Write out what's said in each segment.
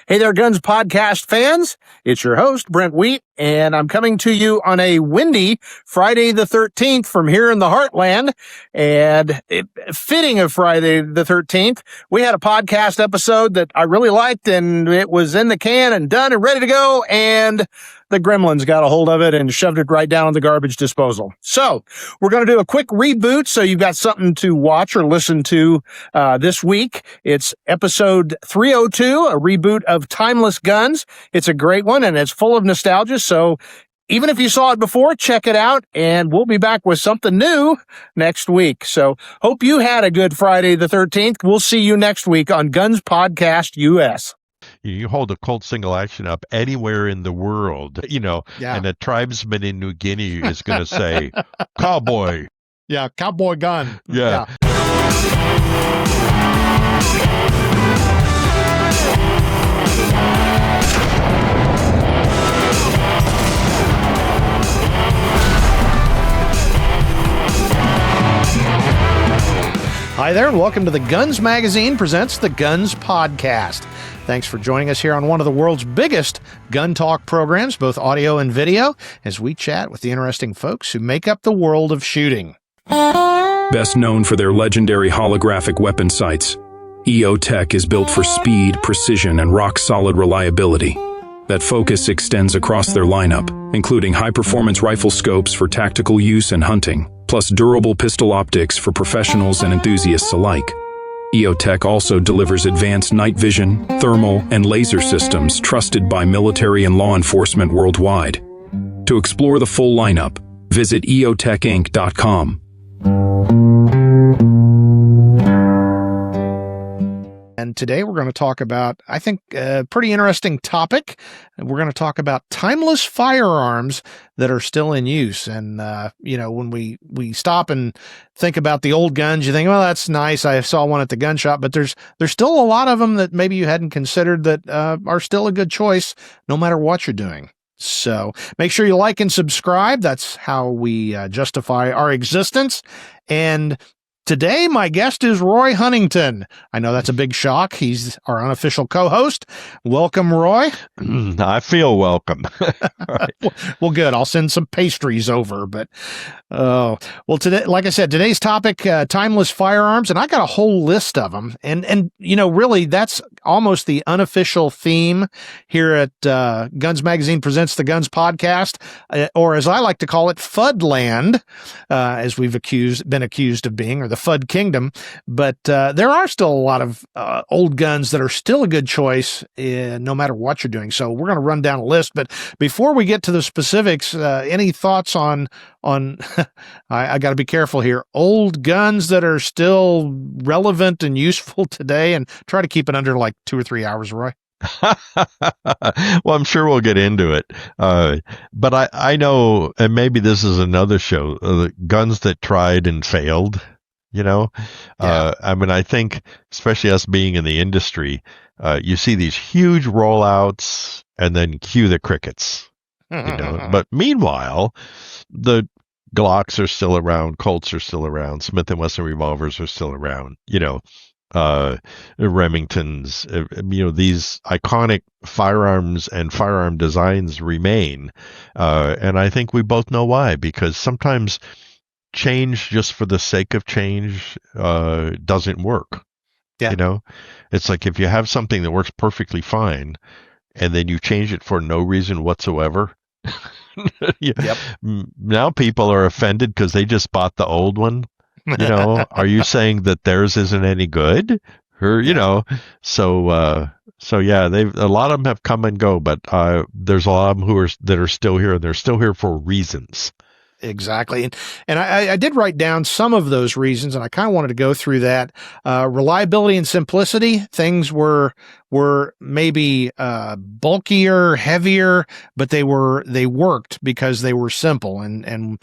Hey there, Guns Podcast fans. It's your host, Brent Wheat, and I'm coming to you on a windy Friday the 13th from here in the Heartland. And fitting of Friday the 13th, we had a podcast episode that I really liked, and it was in the can and done and ready to go, and the gremlins got a hold of it and shoved it right down in the garbage disposal. So we're going to do a quick reboot so you've got something to watch or listen to this week. It's episode 302, a reboot of Timeless Guns. It's a great one, and it's full of nostalgia. So even if you saw it before, check it out, and we'll be back with something new next week. So hope you had a good Friday the 13th. We'll see you next week on Guns Podcast US. You hold a Colt single action up anywhere in the world, and a tribesman in New Guinea is going to say, cowboy. Yeah, cowboy gun. Yeah. Hi there, and welcome to the Guns Magazine presents the Guns Podcast. Thanks for joining us here on one of the world's biggest gun talk programs, both audio and video, as we chat with the interesting folks who make up the world of shooting. Best known for their legendary holographic weapon sights, EOTech is built for speed, precision, and rock-solid reliability. That focus extends across their lineup, including high-performance rifle scopes for tactical use and hunting, plus durable pistol optics for professionals and enthusiasts alike. EOTech also delivers advanced night vision, thermal, and laser systems trusted by military and law enforcement worldwide. To explore the full lineup, visit eotechinc.com. And today we're going to talk about, I think, a pretty interesting topic. We're going to talk about timeless firearms that are still in use. And, when we stop and think about the old guns, you think, well, that's nice. I saw one at the gun shop, but there's still a lot of them that maybe you hadn't considered that are still a good choice no matter what you're doing. So make sure you like and subscribe. That's how we justify our existence. And today, my guest is Roy Huntington. I know that's a big shock. He's our unofficial co-host. Welcome, Roy. I feel welcome. Right. Well, good. I'll send some pastries over. But, today, like I said, today's topic, timeless firearms, and I got a whole list of them. And really, that's almost the unofficial theme here at Guns Magazine Presents the Guns Podcast, or as I like to call it, Fudland, as we've been accused of being, or the Fud Kingdom. But there are still a lot of old guns that are still a good choice no matter what you're doing. So we're going to run down a list. But before we get to the specifics, any thoughts on I got to be careful here, old guns that are still relevant and useful today, and try to keep it under like 2 or 3 hours, Roy? Well, I'm sure we'll get into it. But I know, and maybe this is another show, guns that tried and failed. Yeah. I think, especially us being in the industry, you see these huge rollouts and then cue the crickets. But meanwhile, the Glocks are still around, Colts are still around, Smith & Wesson revolvers are still around, Remingtons, these iconic firearms and firearm designs remain. And I think we both know why, because sometimes change just for the sake of change doesn't work. Yeah. It's like if you have something that works perfectly fine and then you change it for no reason whatsoever. Yep. Now people are offended because they just bought the old one. Are you saying that theirs isn't any good? Or, so yeah, a lot of them have come and go, but there's a lot of them that are still here, and they're still here for reasons. Exactly. And I did write down some of those reasons, and I kind of wanted to go through that. Reliability and simplicity. Things were maybe bulkier, heavier, but they worked because they were simple. And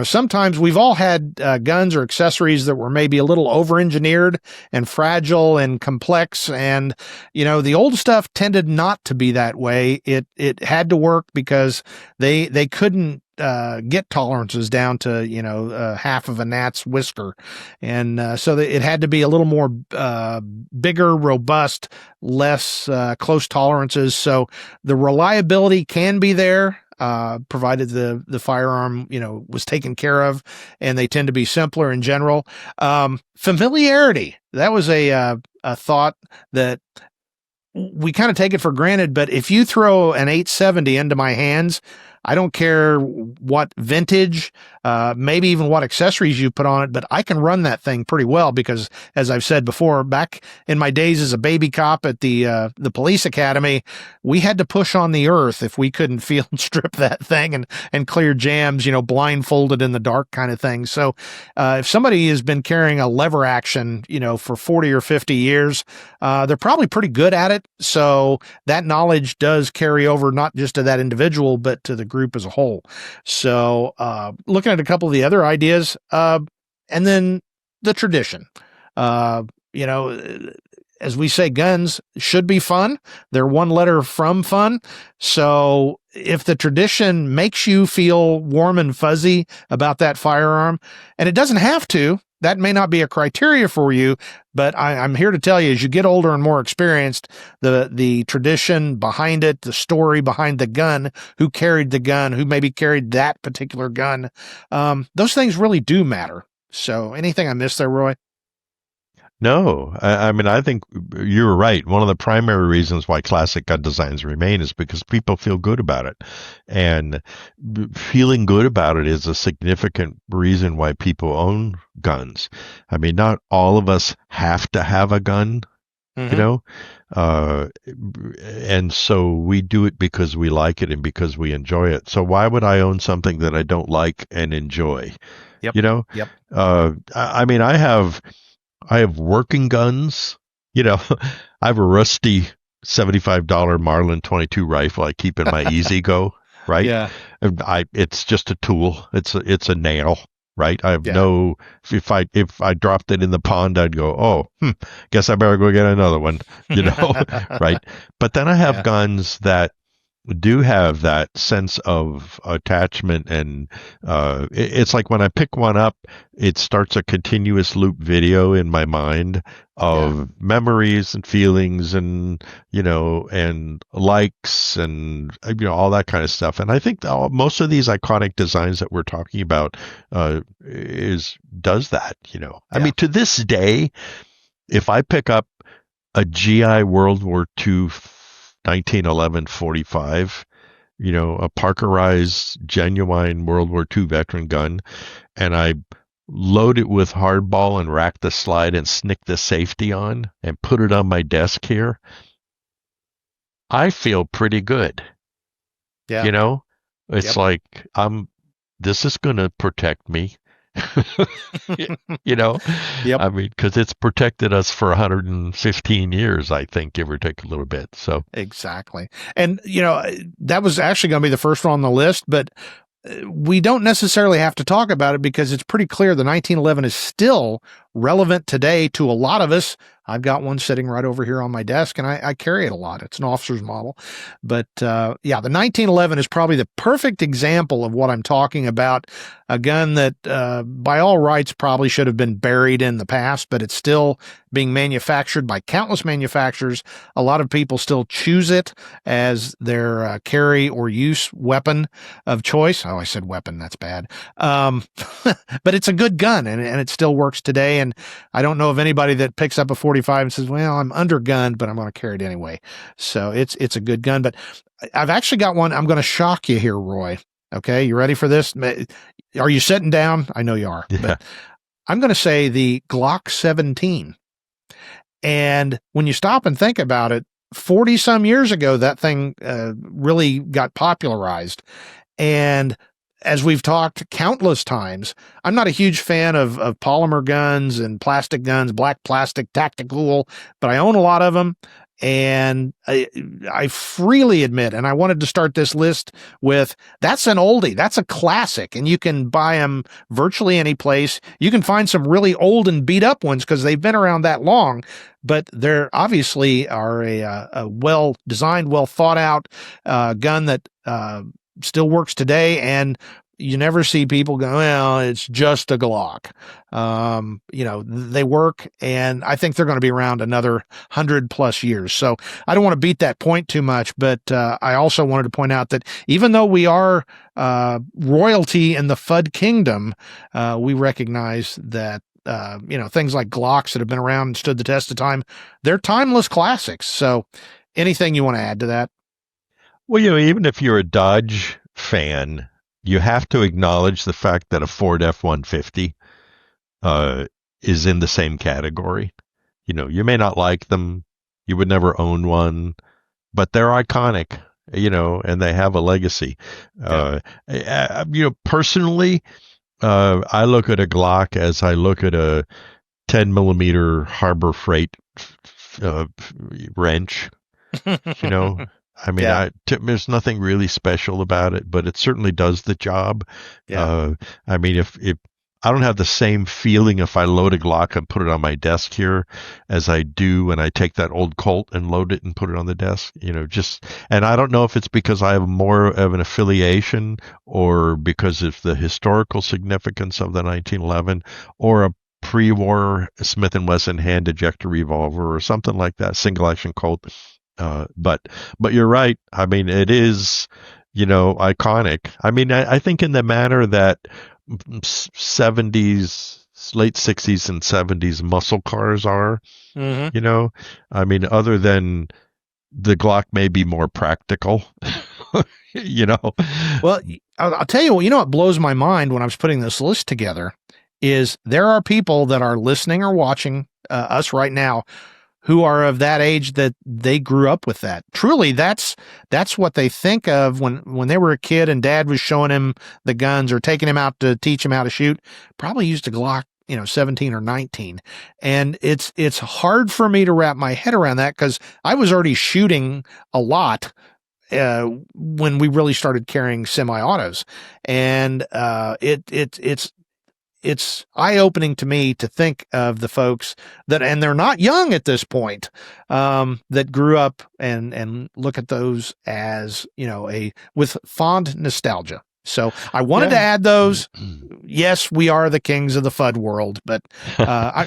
sometimes we've all had guns or accessories that were maybe a little over-engineered and fragile and complex. And, the old stuff tended not to be that way. It had to work because they couldn't get tolerances down to, half of a gnat's whisker. And so it had to be a little more bigger, robust, less close tolerances. So the reliability can be there, provided the firearm, was taken care of, and they tend to be simpler in general. Familiarity. That was a thought that we kind of take it for granted, but if you throw an 870 into my hands, I don't care what vintage, maybe even what accessories you put on it, but I can run that thing pretty well because, as I've said before, back in my days as a baby cop at the police academy, we had to push on the earth if we couldn't field strip that thing and clear jams, blindfolded in the dark kind of thing. So if somebody has been carrying a lever action, for 40 or 50 years, they're probably pretty good at it. So that knowledge does carry over not just to that individual, but to the group as a whole. So looking at a couple of the other ideas, and then the tradition, as we say, guns should be fun. They're one letter from fun. So if the tradition makes you feel warm and fuzzy about that firearm, and it doesn't have to, that may not be a criteria for you, but I'm here to tell you, as you get older and more experienced, the tradition behind it, the story behind the gun, who carried the gun, who maybe carried that particular gun, those things really do matter. So anything I missed there, Roy? No, I mean, I think you're right. One of the primary reasons why classic gun designs remain is because people feel good about it. And feeling good about it is a significant reason why people own guns. I mean, not all of us have to have a gun, and so we do it because we like it and because we enjoy it. So why would I own something that I don't like and enjoy? Yep. Yep. I mean, I have working guns, I have a rusty $75 Marlin 22 rifle I keep in my Easy Go, right? Yeah. And it's just a tool. It's a nail, right? I have if I dropped it in the pond, I'd go, guess I better go get another one, right? But then I have guns that do have that sense of attachment, and it's like when I pick one up, it starts a continuous loop video in my mind of memories and feelings and and likes and all that kind of stuff. And I think most of these iconic designs that we're talking about does that. I mean, to this day, if I pick up a GI World War II 1911 45, a Parkerized genuine World War II veteran gun, and I load it with hardball and rack the slide and snick the safety on and put it on my desk here, I feel pretty good. Yeah. It's like this is going to protect me. Yep. I mean, because it's protected us for 115 years, I think, give or take a little bit. So exactly. And that was actually going to be the first one on the list, but we don't necessarily have to talk about it because it's pretty clear the 1911 is still relevant today to a lot of us. I've got one sitting right over here on my desk, and I carry it a lot. It's an officer's model. But the 1911 is probably the perfect example of what I'm talking about. A gun that, by all rights, probably should have been buried in the past, but it's still being manufactured by countless manufacturers. A lot of people still choose it as their carry or use weapon of choice. Oh, I said weapon. That's bad. But it's a good gun, and it still works today. And I don't know of anybody that picks up a 45 and says, well, I'm undergunned, but I'm going to carry it anyway. So it's a good gun. But I've actually got one. I'm going to shock you here, Roy. Okay, you ready for this? Are you sitting down? I know you are. Yeah. But I'm going to say the Glock 17. And when you stop and think about it, 40 some years ago, that thing really got popularized. And as we've talked countless times, I'm not a huge fan of polymer guns and plastic guns, black plastic, tactical, but I own a lot of them. And I freely admit, and I wanted to start this list with, that's an oldie. That's a classic. And you can buy them virtually any place. You can find some really old and beat up ones because they've been around that long, but they're obviously are a well-designed, well-thought-out gun that still works today. And you never see people go, well, it's just a Glock. They work, and I think they're going to be around another 100+ years. So I don't want to beat that point too much, but I also wanted to point out that even though we are royalty in the FUD kingdom, we recognize that things like Glocks that have been around and stood the test of time, they're timeless classics. So anything you want to add to that? Well, even if you're a Dodge fan, you have to acknowledge the fact that a Ford F-150 is in the same category. You may not like them, you would never own one, but they're iconic, and they have a legacy. Yeah. Personally, I look at a Glock as I look at a 10 millimeter Harbor Freight wrench. Yeah. There's nothing really special about it, but it certainly does the job. Yeah. If I don't have the same feeling if I load a Glock and put it on my desk here as I do when I take that old Colt and load it and put it on the desk, and I don't know if it's because I have more of an affiliation or because of the historical significance of the 1911 or a pre-war Smith & Wesson hand ejector revolver or something like that, single action Colt. But you're right. It is, iconic. I think in the manner that 70s, late 60s and 70s muscle cars are, Mm-hmm. Other than the Glock may be more practical, Well, I'll tell you what blows my mind when I was putting this list together is there are people that are listening or watching us right now who are of that age that they grew up with that. Truly, that's what they think of when they were a kid and dad was showing him the guns or taking him out to teach him how to shoot. Probably used a Glock, 17 or 19. And it's hard for me to wrap my head around that because I was already shooting a lot when we really started carrying semi-autos. And it's eye-opening to me to think of the folks and they're not young at this point, that grew up and look at those as, with fond nostalgia. So I wanted to add those. Yes, we are the kings of the FUD world, but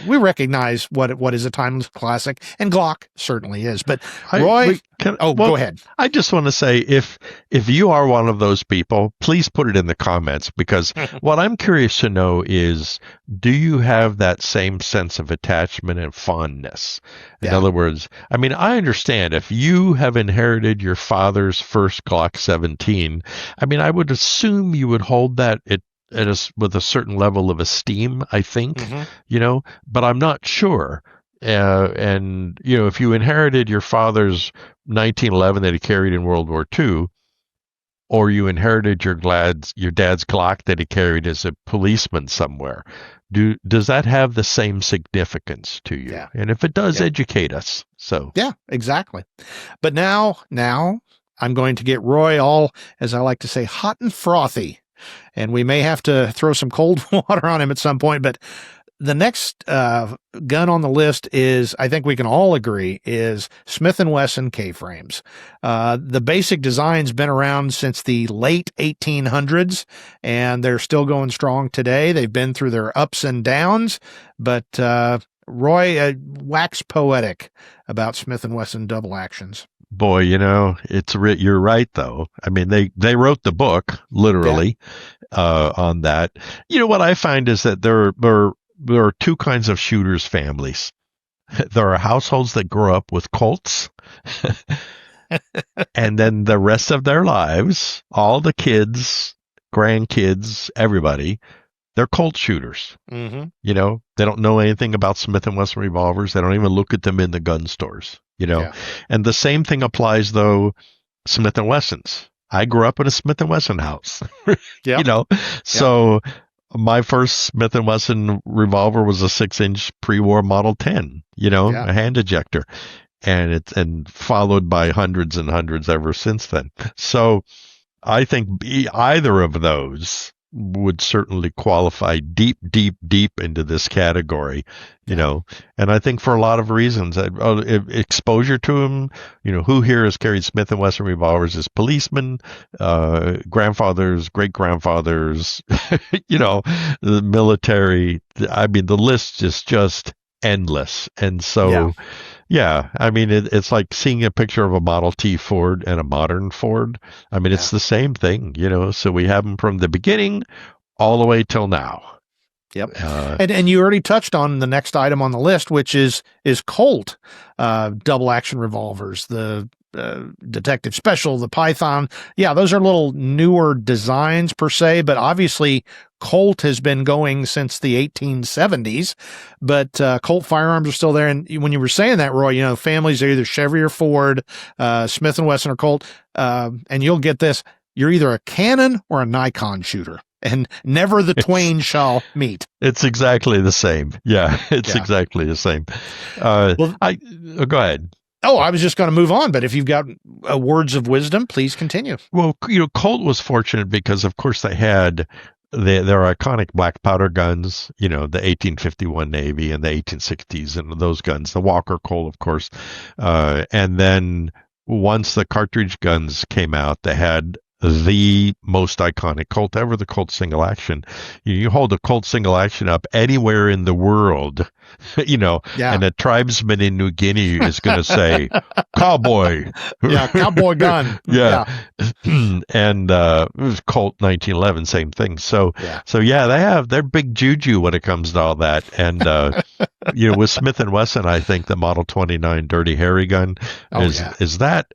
we recognize what is a timeless classic, and Glock certainly is. But Roy, go ahead. I just want to say, if you are one of those people, please put it in the comments, because what I'm curious to know is, do you have that same sense of attachment and fondness? In other words, I understand if you have inherited your father's first Glock 17, I would assume you would hold that with a certain level of esteem, I think, but I'm not sure. And if you inherited your father's 1911 that he carried in World War II, or you inherited your dad's Glock that he carried as a policeman somewhere, does that have the same significance to you? Yeah. And if it does, educate us. So yeah, exactly. But now I'm going to get Roy all, as I like to say, hot and frothy. And we may have to throw some cold water on him at some point. But the next gun on the list is, I think we can all agree, is Smith & Wesson K-frames. The basic design's been around since the late 1800s, and they're still going strong today. They've been through their ups and downs, but Roy, wax poetic about Smith & Wesson double actions. Boy, you're right, though. They wrote the book, literally, on that. What I find is that there are two kinds of shooters families. There are households that grow up with Colts, and then the rest of their lives, all the kids, grandkids, everybody, they're Colt shooters. Mm-hmm. They don't know anything about Smith & Wesson revolvers. They don't even look at them in the gun stores. And the same thing applies, though, Smith & Wessons. I grew up in a Smith & Wesson house. So my first Smith & Wesson revolver was a 6-inch pre-war Model 10, a hand ejector, and followed by hundreds and hundreds ever since then. So I think either of those would certainly qualify deep, deep, deep into this category, you know. And I think for a lot of reasons, exposure to them, who here has carried Smith & Wesson revolvers as policemen, grandfathers, great grandfathers, the military. I mean, the list is just endless. And so, yeah, I mean, it's like seeing a picture of a Model T Ford and a modern Ford. I mean, it's the same thing, so we have them from the beginning all the way till now. Yep. And you already touched on the next item on the list, which is Colt double action revolvers, the Detective Special, the Python. Yeah, those are little newer designs per se, but obviously Colt has been going since the 1870s, but Colt firearms are still there. And when you were saying that, Roy, families are either Chevy or Ford, Smith & Wesson or Colt, and you'll get this. You're either a Canon or a Nikon shooter, and never the twain shall meet. It's exactly the same. Yeah, it's exactly the same. Go ahead. Oh, I was just going to move on, but if you've got words of wisdom, please continue. Well, Colt was fortunate because, of course, they had their iconic black powder guns, the 1851 Navy and the 1860s and those guns, the Walker Colt, of course. And then once the cartridge guns came out, they had the most iconic Colt ever, the Colt single action. You hold a Colt single action up anywhere in the world, and a tribesman in New Guinea is going to say, cowboy. Cowboy gun. And it was Colt 1911, same thing. So they have their big juju when it comes to all that. And, with Smith & Wesson, I think the Model 29 Dirty Harry gun is that.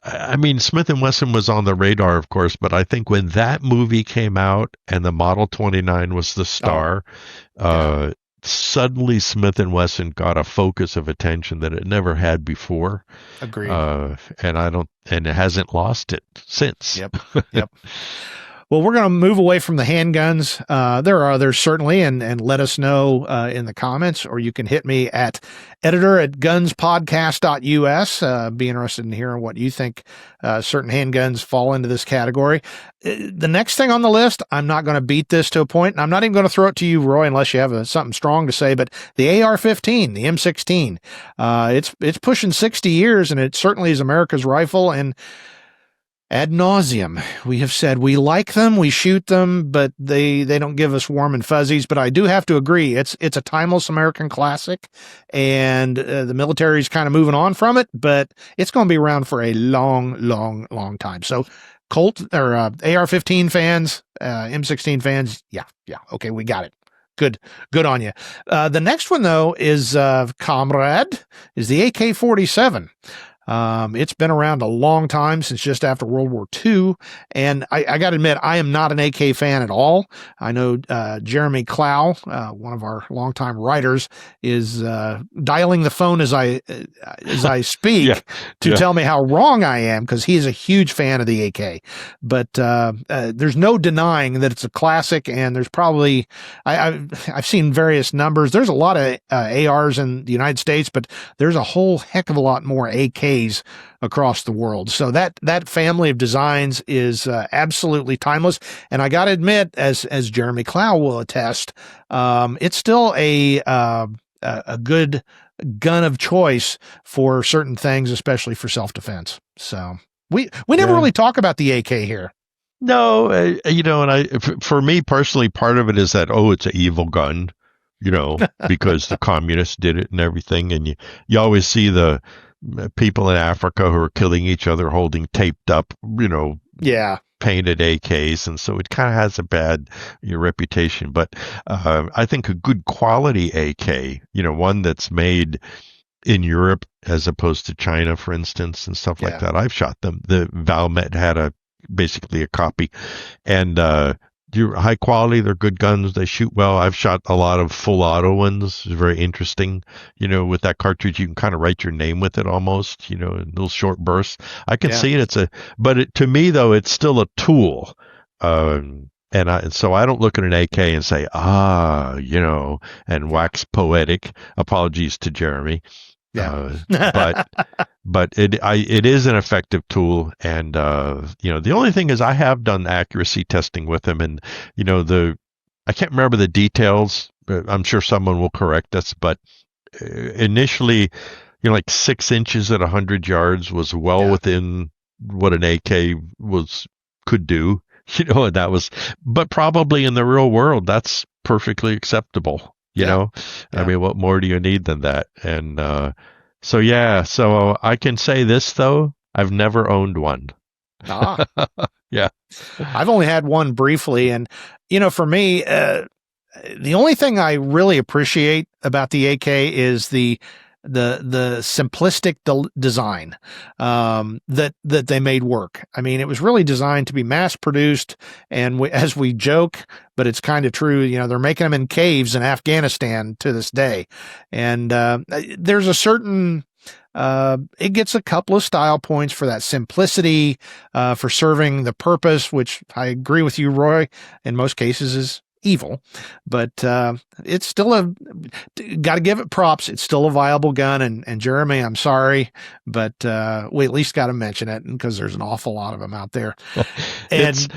I mean, Smith & Wesson was on the radar, of course, but I think when that movie came out and the Model 29 was the star, suddenly Smith & Wesson got a focus of attention that it never had before. Agreed. And it hasn't lost it since. Yep. Well, we're going to move away from the handguns. There are others, certainly, and let us know in the comments, or you can hit me at editor@gunspodcast.us. Be interested in hearing what you think certain handguns fall into this category. The next thing on the list, I'm not going to beat this to a point, and I'm not even going to throw it to you, Roy, unless you have something strong to say, but the AR-15, the M16, it's pushing 60 years, and it certainly is America's rifle, and ad nauseum, we have said we like them, we shoot them, but they don't give us warm and fuzzies. But I do have to agree, it's a timeless American classic, and the military's kind of moving on from it, but it's going to be around for a long, long, long time. So Colt or AR-15 fans, M16 fans, yeah, okay, we got it. Good on you. The next one though is Comrade, is the AK-47. It's been around a long time, since just after World War II. And I got to admit, I am not an AK fan at all. I know Jeremy Clow, one of our longtime writers, is dialing the phone as I speak to tell me how wrong I am, because he is a huge fan of the AK. But there's no denying that it's a classic, and there's probably I've seen various numbers. There's a lot of ARs in the United States, but there's a whole heck of a lot more AKs across the world. So that family of designs is absolutely timeless. And I got to admit, as Jeremy Clow will attest, it's still a good gun of choice for certain things, especially for self-defense. So we never really talk about the AK here. No, and for me personally, part of it is that, it's an evil gun, because the communists did it and everything. And you always see the people in Africa who are killing each other holding taped up, painted AKs. And so it kind of has a bad reputation. But I think a good quality AK, one that's made in Europe as opposed to China, for instance, and stuff like that. I've shot them. The Valmet had basically a copy. And you're high quality, they're good guns, they shoot well. I've shot a lot of full auto ones. It's very interesting. With that cartridge, you can kind of write your name with it almost, in little short bursts. I can see it. To me though, it's still a tool. So I don't look at an AK and say, and wax poetic. Apologies to Jeremy. Yeah. But it is an effective tool, and the only thing is I have done accuracy testing with them, and I can't remember the details. But I'm sure someone will correct us, but initially, like 6 inches at 100 yards was well within what an AK could do. And that was, but probably in the real world, that's perfectly acceptable. I mean, what more do you need than that? And so I can say this though, I've never owned one. Yeah. I've only had one briefly, and for me, the only thing I really appreciate about the AK is the simplistic design that they made work. I mean, it was really designed to be mass produced, and as we joke, but it's kind of true. They're making them in caves in Afghanistan to this day, and there's a certain. It gets a couple of style points for that simplicity, for serving the purpose, which I agree with you, Roy, in most cases is evil, but it's still got to give it props. It's still a viable gun. And Jeremy, I'm sorry, but we at least got to mention it because there's an awful lot of them out there. And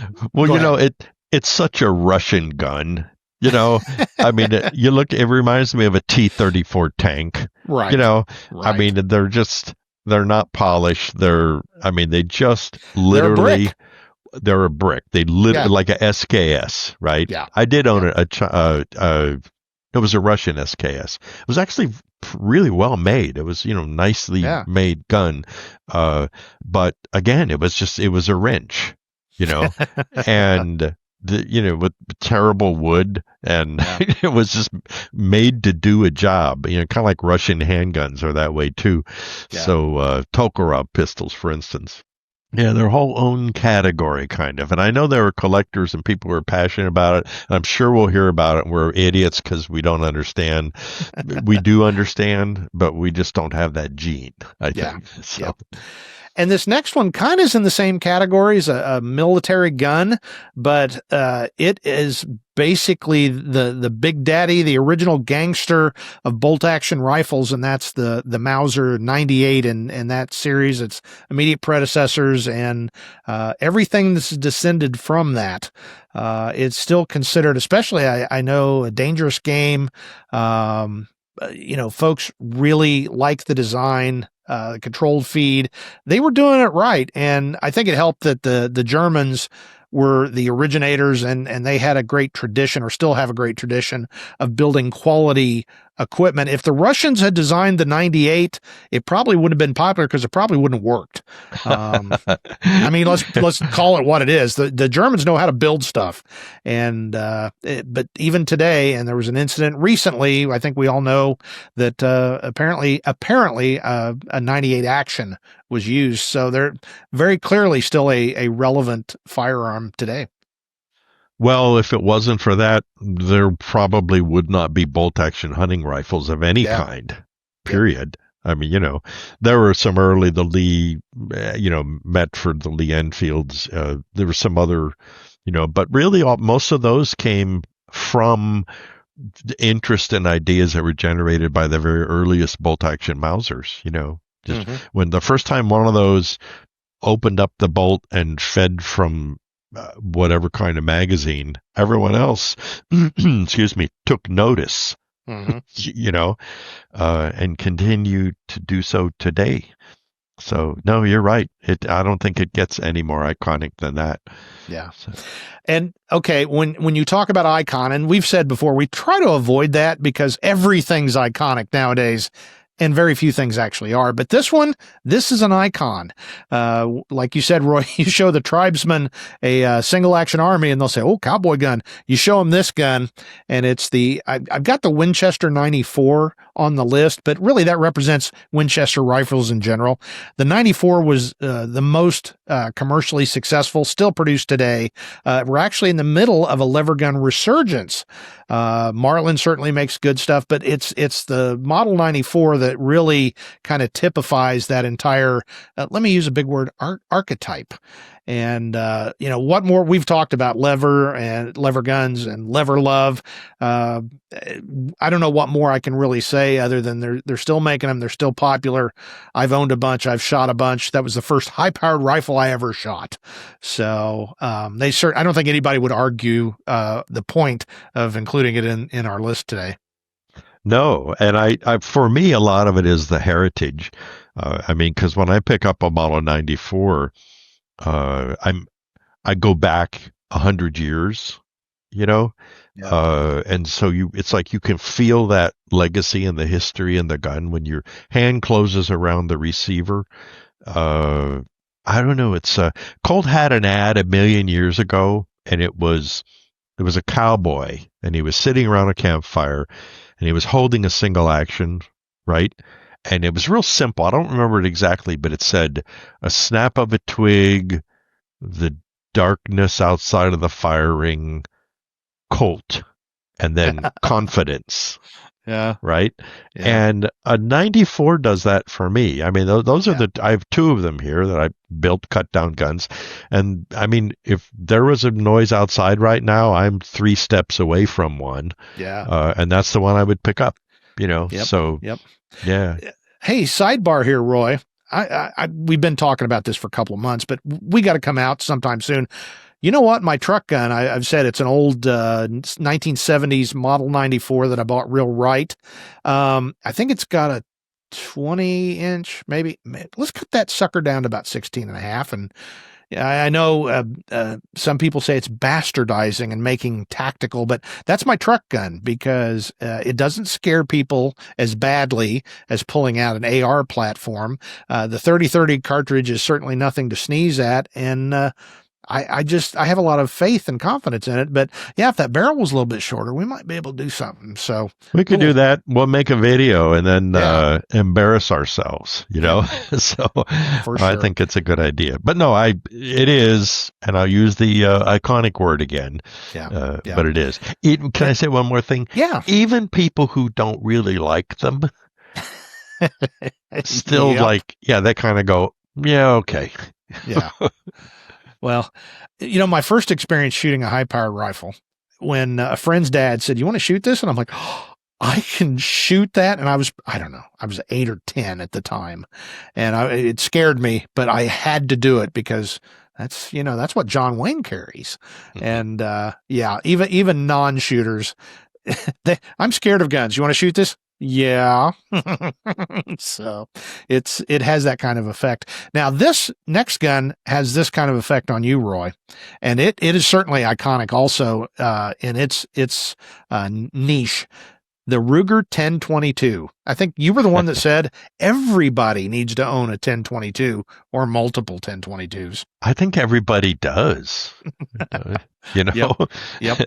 it's such a Russian gun. I mean, it reminds me of a T-34 tank. Right. Right. I mean, they're not polished. They just literally, they're a brick. They literally like a SKS, right? Yeah. I did own it was a Russian SKS. It was actually really well made. It was, nicely made gun. But again, it was a wrench, and with terrible wood, and it was just made to do a job. Kind of like Russian handguns are that way too. Yeah. So Tokarev pistols, for instance. Yeah, their whole own category, kind of. And I know there are collectors and people who are passionate about it. And I'm sure we'll hear about it. And we're idiots because we don't understand. We do understand, but we just don't have that gene, I think. So. Yeah. And this next one kind of is in the same category as a military gun, but it is basically the big daddy, the original gangster of bolt action rifles, and that's the Mauser 98 and that series, its immediate predecessors, and everything that's descended from that. It's still considered, especially I know, a dangerous game. Folks really like the design. Controlled feed. They were doing it right. And I think it helped that the Germans were the originators and they had a great tradition, or still have a great tradition, of building quality equipment. If the Russians had designed the 98, it probably wouldn't have been popular because it probably wouldn't have worked. I mean, let's call it what it is. The Germans know how to build stuff. And, but even today, and there was an incident recently, I think we all know that, apparently a 98 action was used. So they're very clearly still a relevant firearm today. Well, if it wasn't for that, there probably would not be bolt action hunting rifles of any kind, period. I mean, there were some early, the Lee, Metford, the Lee Enfields. There were some other, but really most of those came from the interest and ideas that were generated by the very earliest bolt action Mausers, just when the first time one of those opened up the bolt and fed from whatever kind of magazine, everyone else, excuse me, took notice, and continue to do so today. So no, you're right. I don't think it gets any more iconic than that. Yeah. So. And okay, when you talk about icon, and we've said before, we try to avoid that because everything's iconic nowadays. And very few things actually are. But this is an icon. Like you said, Roy, you show the tribesmen a single action army and they'll say, oh, cowboy gun. You show them this gun and it's I've got the Winchester 94 on the list, but really that represents Winchester rifles in general. The 94 was the most commercially successful, still produced today. We're actually in the middle of a lever gun resurgence. Marlin certainly makes good stuff, but it's the Model 94 that really kind of typifies that entire, let me use a big word, archetype. And, what more we've talked about lever and lever guns and lever love. I don't know what more I can really say. say other than they're still making them. They're still popular. I've owned a bunch. I've shot a bunch. That was the first high-powered rifle I ever shot. So I don't think anybody would argue the point of including it in our list today. No, and I for me, a lot of it is the heritage. I mean, because when I pick up a Model 94, I go back 100 years, you know, and so it's like you can feel that legacy and the history in the gun when your hand closes around the receiver. I don't know. It's Colt had an ad a million years ago, and it was a cowboy, and he was sitting around a campfire, and he was holding a single action, right? And it was real simple. I don't remember it exactly, but it said, "A snap of a twig, the darkness outside of the fire ring, Colt," and then confidence. Yeah. Right. Yeah. And a 94 does that for me. I mean, those are I have two of them here that I built cut down guns. And I mean, if there was a noise outside right now, I'm 3 steps away from one. Yeah. And that's the one I would pick up, you know? Yep. So, Yep. Yeah. Hey, sidebar here, Roy. We've been talking about this for a couple of months, but we got to come out sometime soon. You know what? My truck gun, I've said it's an old 1970s Model 94 that I bought real right. I think it's got a 20-inch, maybe. Let's cut that sucker down to about 16 and a half. And I know some people say it's bastardizing and making tactical, but that's my truck gun because it doesn't scare people as badly as pulling out an AR platform. The 3030 cartridge is certainly nothing to sneeze at, and I have a lot of faith and confidence in it. But yeah, if that barrel was a little bit shorter, we might be able to do something. So we could do that. We'll make a video and then embarrass ourselves, you know. So For sure. I think it's a good idea. But no, it is, and I'll use the iconic word again. But it is. Can I say one more thing? Yeah. Even people who don't really like them still they kind of go, yeah, okay. Yeah. Well, you know, my first experience shooting a high-powered rifle, when a friend's dad said, "You want to shoot this?" And I'm like, "Oh, I can shoot that." And I was 8 or 10 at the time, and it scared me, but I had to do it because that's what John Wayne carries. And even non-shooters, I'm scared of guns. You want to shoot this? Yeah. So it has that kind of effect. Now, this next gun has this kind of effect on you, Roy, and it is certainly iconic also in its niche. The Ruger 1022. I think you were the one that said everybody needs to own a 1022 or multiple 1022s. I think everybody does. You know? Yep.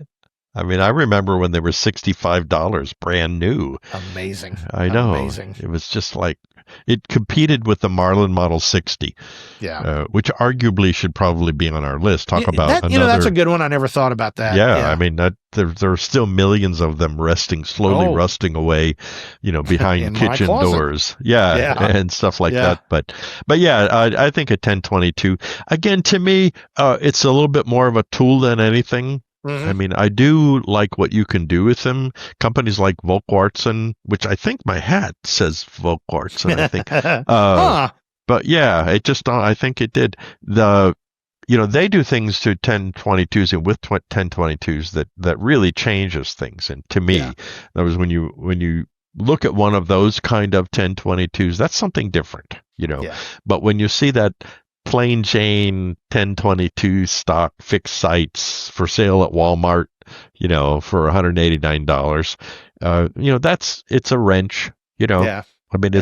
I mean, I remember when they were $65 brand new. Amazing. I know. Amazing. It was just like, it competed with the Marlin Model 60. Yeah. Which arguably should probably be on our list. Talk about another. That's a good one. I never thought about that. Yeah. I mean, there are still millions of them slowly rusting away, behind kitchen doors. Yeah. And stuff like that. But yeah, I think a 1022, again, to me, it's a little bit more of a tool than anything. I mean, I do like what you can do with them. Companies like Volkwartsen, which I think my hat says Volkwartsen, I think. But yeah, I think it did. They do things to 1022s and with 1022s that really changes things. And to me, that was when you look at one of those kind of 1022s, that's something different, But when you see that plain Jane 1022 stock fixed sights for sale at Walmart, for $189. It's a wrench, I mean,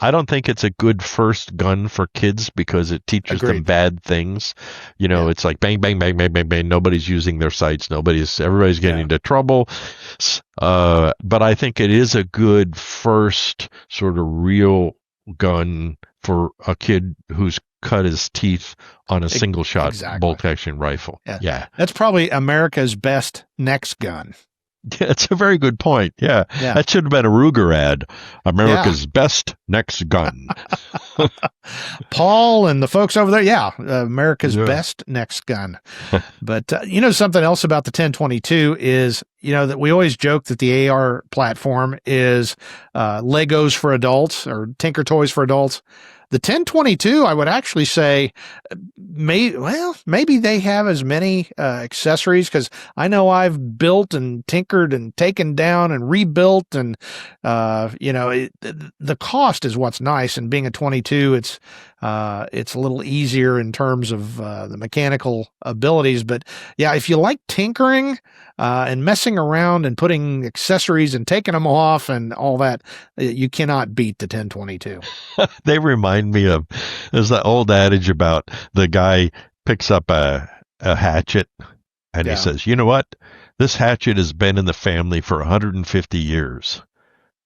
I don't think it's a good first gun for kids because it teaches them bad things. It's like bang, bang, bang, bang, bang, bang. Nobody's using their sights. Everybody's getting into trouble. But I think it is a good first sort of real gun for a kid who's cut his teeth on a single shot bolt action rifle. Yeah. That's probably America's best next gun. It's a very good point. Yeah. Yeah. That should have been a Ruger ad. America's best next gun. Paul and the folks over there. Yeah. America's best next gun. But, something else about the 1022 is, that we always joke that the AR platform is Legos for adults or Tinker Toys for adults. The 1022, I would actually say, maybe they have as many accessories, because I know I've built and tinkered and taken down and rebuilt, and the cost is what's nice. And being a 22, it's a little easier in terms of the mechanical abilities. But yeah, if you like tinkering and messing around and putting accessories and taking them off and all that, you cannot beat the 1022. They remind me of, there's that old adage about the guy picks up a hatchet and he says, you know what? This hatchet has been in the family for 150 years.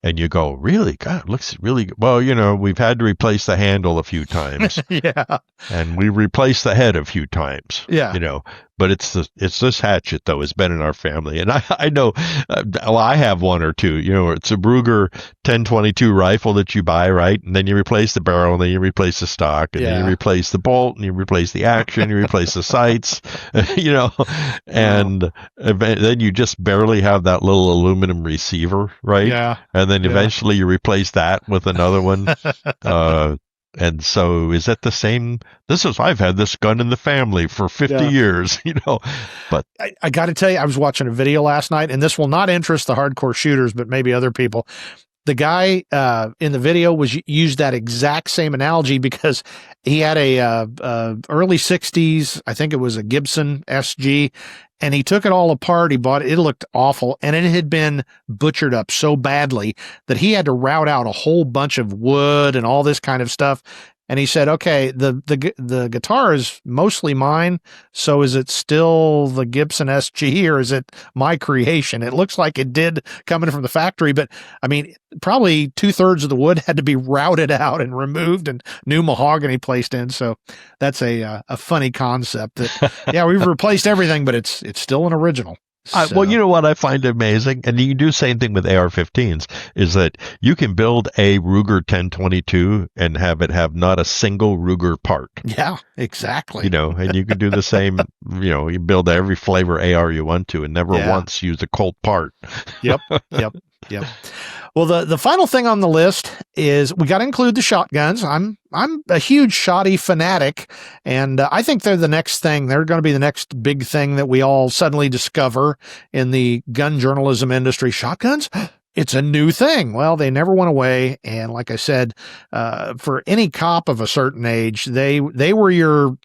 And you go, really? God, it looks really good. Well, we've had to replace the handle a few times. Yeah. And we replaced the head a few times. Yeah. But it's this hatchet, though, has been in our family. And I know, I have one or two. It's a Ruger 1022 rifle that you buy, right? And then you replace the barrel, and then you replace the stock, and then you replace the bolt, and you replace the action, you replace the sights, and then you just barely have that little aluminum receiver, right? Yeah. And then eventually you replace that with another one. And so is that the same? I've had this gun in the family for 50 years, but I got to tell you, I was watching a video last night, and this will not interest the hardcore shooters, but maybe other people. The guy in the video used that exact same analogy, because he had a early 60s, I think it was a Gibson SG, and he took it all apart. He bought it. It looked awful, and it had been butchered up so badly that he had to route out a whole bunch of wood and all this kind of stuff. And he said, okay, the guitar is mostly mine. So is it still the Gibson SG, or is it my creation? It looks like it did coming from the factory, but I mean, probably 2/3 of the wood had to be routed out and removed and new mahogany placed in. So that's a funny concept that, we've replaced everything, but it's still an original. Well, you know what I find amazing, and you do the same thing with AR-15s, is that you can build a Ruger 1022 and have it have not a single Ruger part. Yeah, exactly. And you can do the same, you build every flavor AR you want to and never once use a Colt part. Yep. Well, the final thing on the list is we got to include the shotguns. I'm a huge shotty fanatic, and I think they're the next thing. They're going to be the next big thing that we all suddenly discover in the gun journalism industry. Shotguns? It's a new thing. Well, they never went away. And like I said, for any cop of a certain age, they were your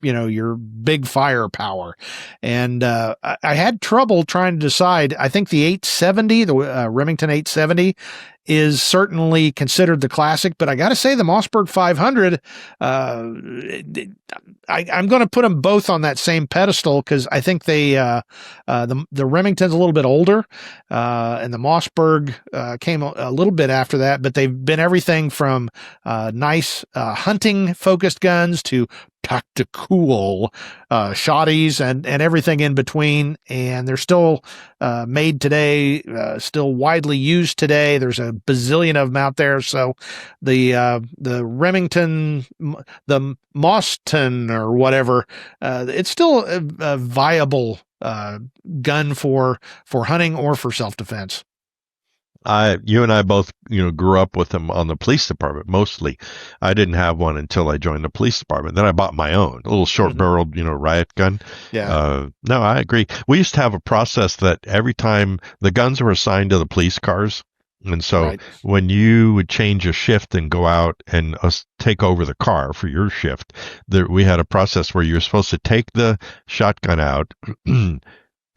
big firepower. And I had trouble trying to decide. I think the 870, the Remington 870, is certainly considered the classic, but I got to say the Mossberg 500, I'm going to put them both on that same pedestal, because I think the Remington's a little bit older, and the Mossberg came a little bit after that, but they've been everything from nice hunting focused guns to tactical shotties and everything in between, and they're still made today, still widely used today. There's a bazillion of them out there. So the Remington, the Mosston or whatever, it's still a viable gun for hunting or for self-defense. You and I both, grew up with them on the police department mostly. I didn't have one until I joined the police department. Then I bought my own, a little short-barreled, riot gun. Yeah. No, I agree. We used to have a process that every time the guns were assigned to the police cars, and so when you would change a shift and go out and take over the car for your shift, we had a process where you were supposed to take the shotgun out.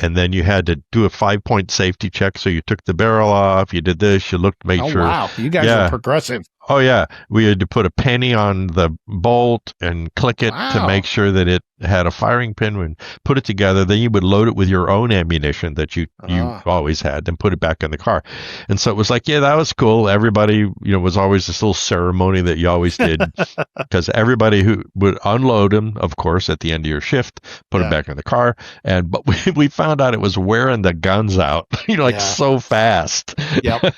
And then you had to do a 5-point safety check. So you took the barrel off, you did this, you looked, made sure. Wow, you guys are progressive. Oh yeah, we had to put a penny on the bolt and click it to Wow. make sure that it had a firing pin and put it together. Then you would load it with your own ammunition that you always had and put it back in the car. And so it was like, yeah, that was cool. Everybody, was always this little ceremony that you always did because everybody who would unload them, of course, at the end of your shift, put them back in the car. But we found out it was wearing the guns out, so fast. Yep.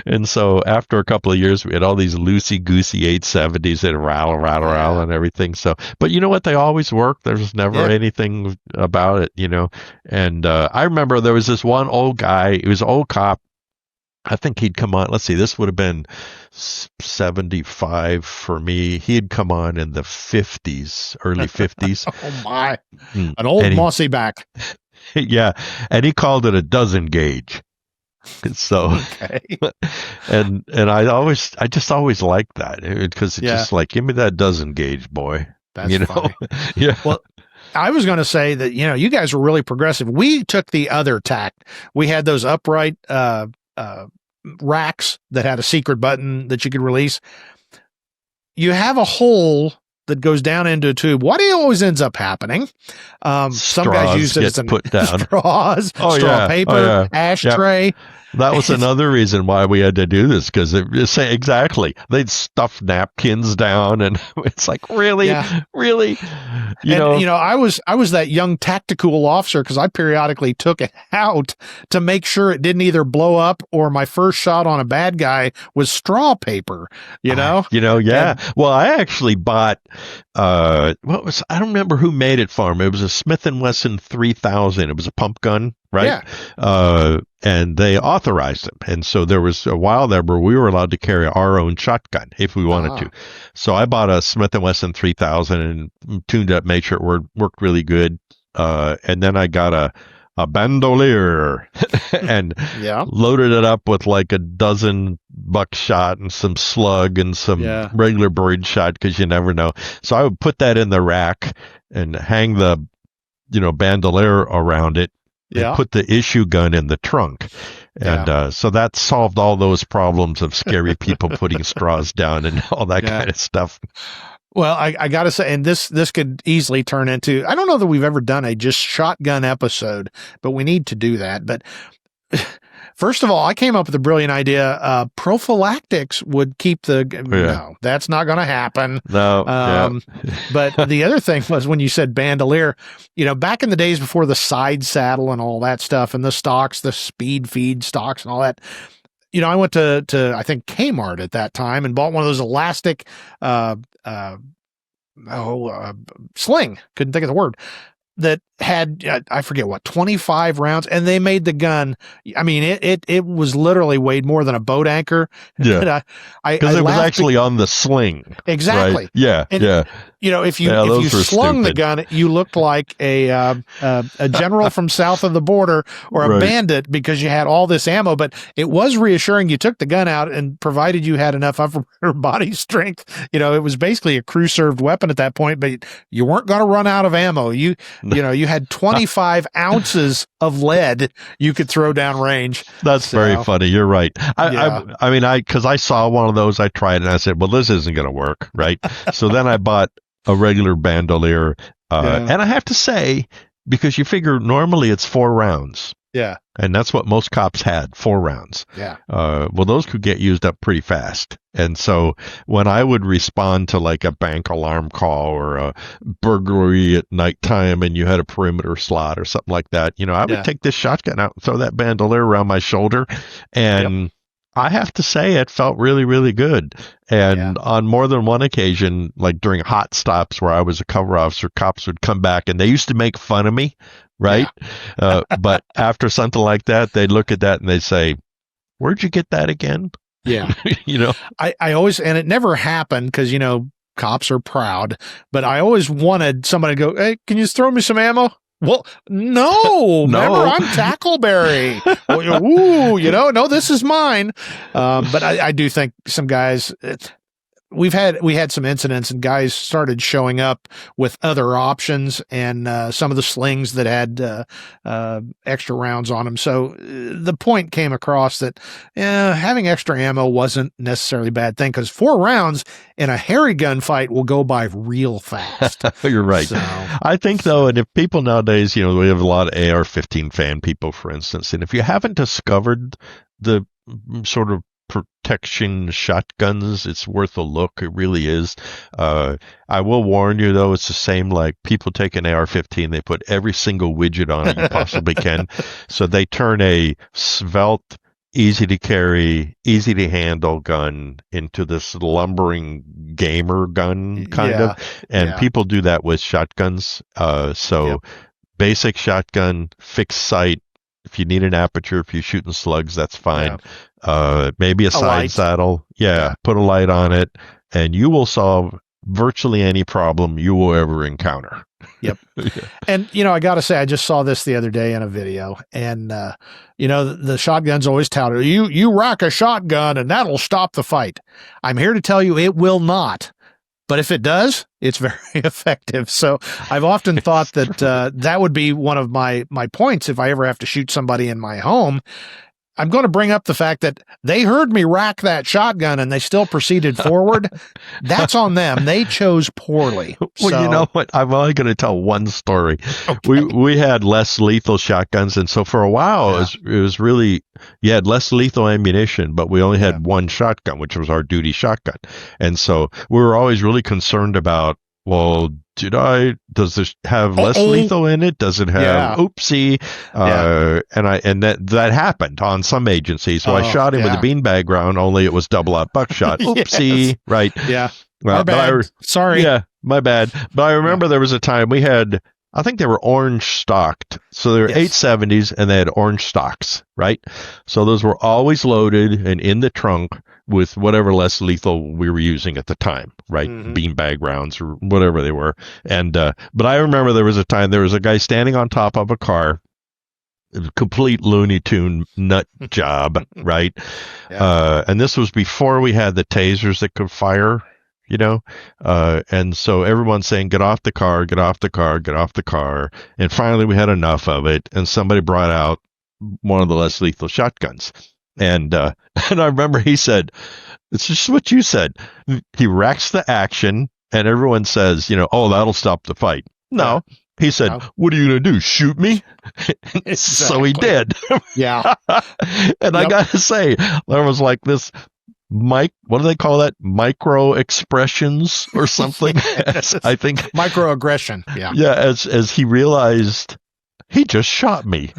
And so after a couple of years, we had all these loosey-goosey 870s that rattle and everything. So, but you know what? They always work. There's never anything about it, And I remember there was this one old guy. He was an old cop. I think he'd come on. Let's see. This would have been 75 for me. He had come on in the 50s, early 50s. Oh, my. An old mossy back. Yeah. And he called it a dozen gauge. So, and I just always liked that because it's just like, give me that dozen gauge, boy. That's funny. Yeah. Well, I was going to say that, you guys were really progressive. We took the other tact. We had those upright, racks that had a secret button that you could release. You have a hole that goes down into a tube. What always ends up happening? Some guys use it as put down. Straws, paper, ashtray. Yep. That was another reason why we had to do this, because exactly, they'd stuff napkins down, and it's like, really. I was that young tactical officer because I periodically took it out to make sure it didn't either blow up or my first shot on a bad guy was straw paper. Well, I actually bought I don't remember who made it for me. It was a Smith & Wesson 3000. It was a pump gun, right? Yeah. And they authorized them. And so there was a while there where we were allowed to carry our own shotgun if we wanted to. So I bought a Smith & Wesson 3000 and tuned it up, made sure it worked really good. And then I got a bandolier and loaded it up with like a dozen buckshot and some slug and some regular bird shot, because you never know. So I would put that in the rack and hang the bandolier around it. And put the issue gun in the trunk. And so that solved all those problems of scary people putting straws down and all that kind of stuff. Well, I got to say, and this could easily turn into, I don't know that we've ever done a just shotgun episode, but we need to do that. But first of all, I came up with a brilliant idea. Prophylactics would keep no, that's not going to happen. No. But the other thing was when you said bandolier, back in the days before the side saddle and all that stuff and the stocks, the speed feed stocks and all that, I went to I think Kmart at that time and bought one of those elastic, sling. Couldn't think of the word. That had, I forget what, 25 rounds, and they made the gun. I mean, it was literally weighed more than a boat anchor. Yeah. Because it was actually on the sling. Exactly. Right? Yeah. And, if you slung the gun, you looked like a general from south of the border or a bandit because you had all this ammo. But it was reassuring. You took the gun out, and provided you had enough upper body strength, it was basically a crew served weapon at that point. But you weren't going to run out of ammo. You had 25 ounces of lead you could throw down range. That's very funny. You're right. Because I saw one of those, I tried it, and I said, well, this isn't going to work, right? So then I bought a regular bandolier, and I have to say, because you figure normally it's 4 rounds. Yeah. And that's what most cops had, 4 rounds. Yeah. Well, those could get used up pretty fast. And so when I would respond to like a bank alarm call or a burglary at nighttime and you had a perimeter slot or something like that, I would take this shotgun out and throw that bandolier around my shoulder. And I have to say it felt really, really good. And on more than one occasion, like during hot stops where I was a cover officer, cops would come back and they used to make fun of me. Right. Yeah. But after something like that, they'd look at that and they'd say, where'd you get that again? Yeah. I always, and it never happened because, cops are proud, but I always wanted somebody to go, hey, can you just throw me some ammo? Well, no, remember, I'm Tackleberry. Ooh, no, this is mine. But I do think some guys, we had some incidents and guys started showing up with other options and some of the slings that had extra rounds on them. So the point came across that having extra ammo wasn't necessarily a bad thing, because 4 rounds in a hairy gunfight will go by real fast. You're right. So, I think, though, and if people nowadays, we have a lot of AR-15 fan people, for instance, and if you haven't discovered the sort of protection shotguns, it's worth a look. It really is. I will warn you, though, it's the same like people take an AR-15, they put every single widget on it you possibly can. So they turn a svelte, easy to carry, easy to handle gun into this lumbering gamer gun kind of. And people do that with shotguns. Basic shotgun, fixed sight. If you need an aperture, if you're shooting slugs, that's fine. Maybe a side saddle. Put a light on it, and you will solve virtually any problem you will ever encounter. Yep. And, I got to say, I just saw this the other day in a video, and, the shotgun's always touted, you rack a shotgun and that'll stop the fight. I'm here to tell you it will not. But if it does, it's very effective. So I've often thought that that would be one of my points if I ever have to shoot somebody in my home. I'm going to bring up the fact that they heard me rack that shotgun and they still proceeded forward. That's on them. They chose poorly. Well, you know what? I'm only going to tell one story. Okay. We had less lethal shotguns, and so for a while it was really, you had less lethal ammunition, but we only had one shotgun, which was our duty shotgun. And so we were always really concerned about, well, does this have less lethal in it? Does it have oopsie? And that happened on some agencies. So I shot him with a beanbag round, only it was double out buckshot. Oopsie. Right. Yeah. Well, my bad. Sorry. Yeah, my bad. But I remember there was a time we had, I think they were orange stocked. So they were 870s and they had orange stocks, right? So those were always loaded and in the trunk with whatever less lethal we were using at the time, right? Beanbag rounds or whatever they were. And, but I remember there was a guy standing on top of a car, a complete Looney Tune nut job, right? And this was before we had the tasers that could fire, and so everyone's saying, get off the car, get off the car, get off the car. And finally we had enough of it. And somebody brought out one of the less lethal shotguns. And I remember he said, it's just what you said. He racks the action and everyone says, oh, that'll stop the fight. No, he said, what are you going to do? Shoot me? So he did. Yeah. And I got to say, there was like this, what do they call that? Micro expressions or something? I think. Microaggression. Yeah. Yeah. As he realized, he just shot me,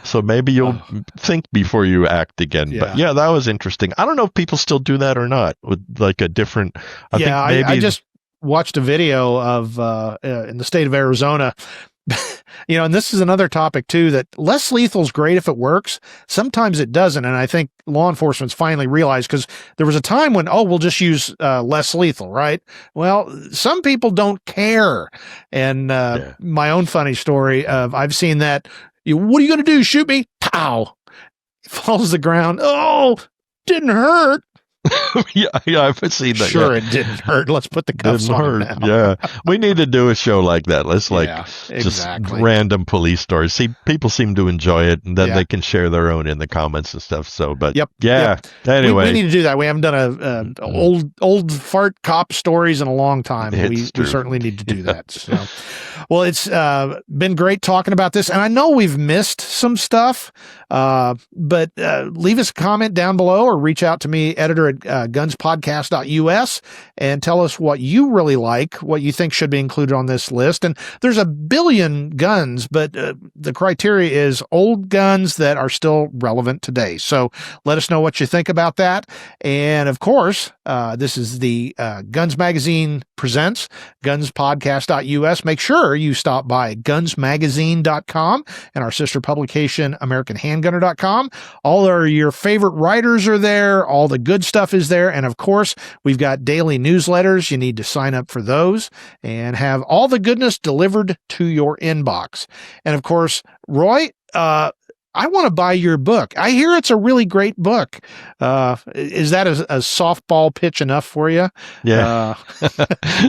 so maybe you'll think before you act again. Yeah. But that was interesting. I don't know if people still do that or not with like a different, I just watched a video of, in the state of Arizona, and this is another topic too, that less lethal is great if it works. Sometimes it doesn't. And I think law enforcement's finally realized, because there was a time when, we'll just use less lethal, right? Well, some people don't care. And my own funny story of, I've seen that, what are you going to do? Shoot me? Pow! Falls to the ground. Oh, didn't hurt. yeah, I've seen that. Sure, it didn't hurt. Let's put the cuffs on him now. Yeah, we need to do a show like that. Let's just random police stories. See, people seem to enjoy it, and then they can share their own in the comments and stuff. So, but anyway, we need to do that. We haven't done a old fart cop stories in a long time. We certainly need to do that. So, well, it's been great talking about this, and I know we've missed some stuff, but leave us a comment down below or reach out to me, editor at gunspodcast.us, and tell us what you really like, what you think should be included on this list. And there's a billion guns, but the criteria is old guns that are still relevant today. So let us know what you think about that. And of course, this is the Guns Magazine presents gunspodcast.us. Make sure you stop by gunsmagazine.com and our sister publication, AmericanHandgunner.com. All your favorite writers are there. All the good stuff is there. And of course, we've got daily newsletters. You need to sign up for those and have all the goodness delivered to your inbox. And of course, Roy, I want to buy your book. I hear it's a really great book. Is that a softball pitch enough for you? Yeah.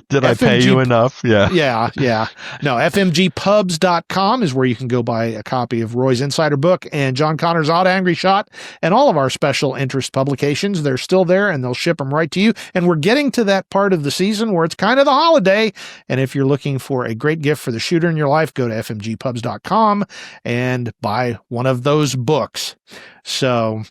Did I pay you enough? Yeah. Yeah. No, fmgpubs.com is where you can go buy a copy of Roy's Insider book and John Connor's Odd Angry Shot and all of our special interest publications. They're still there and they'll ship them right to you. And we're getting to that part of the season where it's kind of the holiday. And if you're looking for a great gift for the shooter in your life, go to fmgpubs.com and buy one of those books. So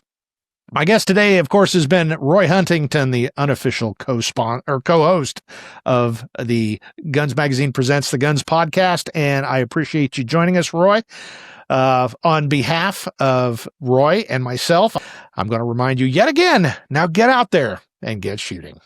my guest today, of course, has been Roy Huntington, the unofficial co-host of the Guns Magazine Presents the Guns podcast. And I appreciate you joining us, Roy. On behalf of Roy and myself, I'm going to remind you yet again, now get out there and get shooting.